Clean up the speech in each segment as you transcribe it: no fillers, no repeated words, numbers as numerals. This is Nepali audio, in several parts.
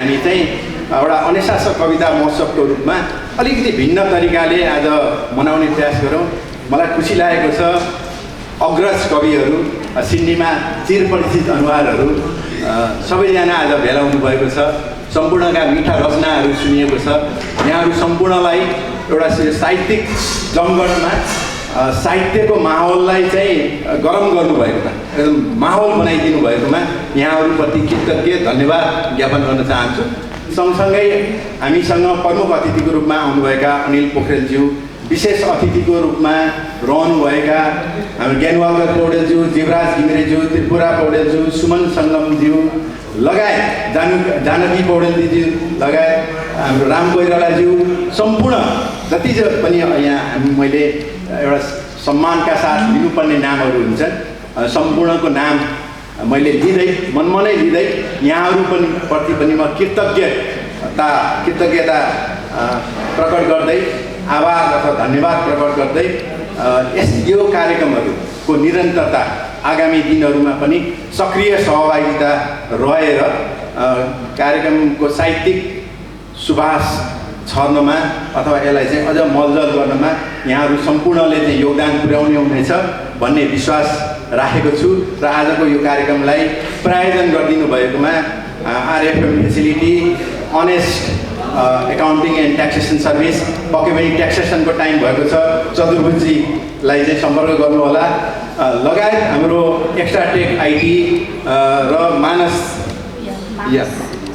हामी चाहिँ एउटा अनेशासक कविता महोत्सवको रूपमा अलिकति भिन्न तरिकाले आज मनाउने प्रयास गरौँ। मलाई खुसी लागेको छ अग्रज कविहरू सिडनीमा चिरपरिचित अनुहारहरू सबैजना आज भेला हुनुभएको छ। सम्पूर्णका मिठा रचनाहरू सुनिएको छ। यहाँहरू सम्पूर्णलाई एउटा साहित्यिक जमघटमा साहित्यको माहौललाई चाहिँ गरम गर्नुभएकोमा एकदम माहौल बनाइदिनु भएकोमा यहाँहरूप्रति कृतज्ञ धन्यवाद ज्ञापन गर्न चाहन्छु। सँगसँगै हामीसँग प्रमुख अतिथिको रूपमा आउनुभएका अनिल पोखरेलज्यू, विशेष अतिथिको रूपमा रहनुभएका हाम्रो ज्ञानबहादुर पौडेलज्यू, जीवराज घिमिरेज्यू, त्रिपुरा पौडेलज्यू, सुमन सङ्गमज्यू लगायत जानकी पौडेलज्यू लगायत हाम्रो राम कोइरालाज्यू, सम्पूर्ण जति पनि यहाँ मैले एउटा सम्मानका साथ लिनुपर्ने नामहरू हुन्छन्, सम्पूर्णको नाम मैले लिँदै मनमनै लिँदै यहाँहरू पनि प्रति पनि म कृतज्ञता प्रकट गर्दै आभार अथवा धन्यवाद प्रकट गर्दै यो कार्यक्रमहरूको निरन्तरता आगामी दिनहरूमा पनि सक्रिय सहभागिता रहेर कार्यक्रमको साहित्यिक सुवास छर्नमा अथवा यसलाई चाहिँ अझ मलजल गर्नमा यहाँहरू सम्पूर्णले चाहिँ योगदान पुर्याउने हुनेछ भन्ने विश्वास राखेको छु। र आजको यो कार्यक्रमलाई प्रायोजन गरिदिनु भएकोमा RFM facility, honest accounting and taxation service, पक्कै पनि ट्याक्सेसनको टाइम भएको छ, चतुर्भुजजीलाई चाहिँ सम्पर्क गर्नुहोला, लगायत हाम्रो एक्स्ट्रा टेक आइटी र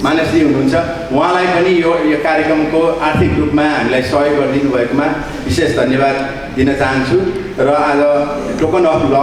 मानसजी हुनुहुन्छ, उहाँलाई पनि यो कार्यक्रमको आर्थिक रूपमा हामीलाई सहयोग गरिदिनु भएकोमा विशेष धन्यवाद दिन चाहन्छु। र आज टोकन अफ लभ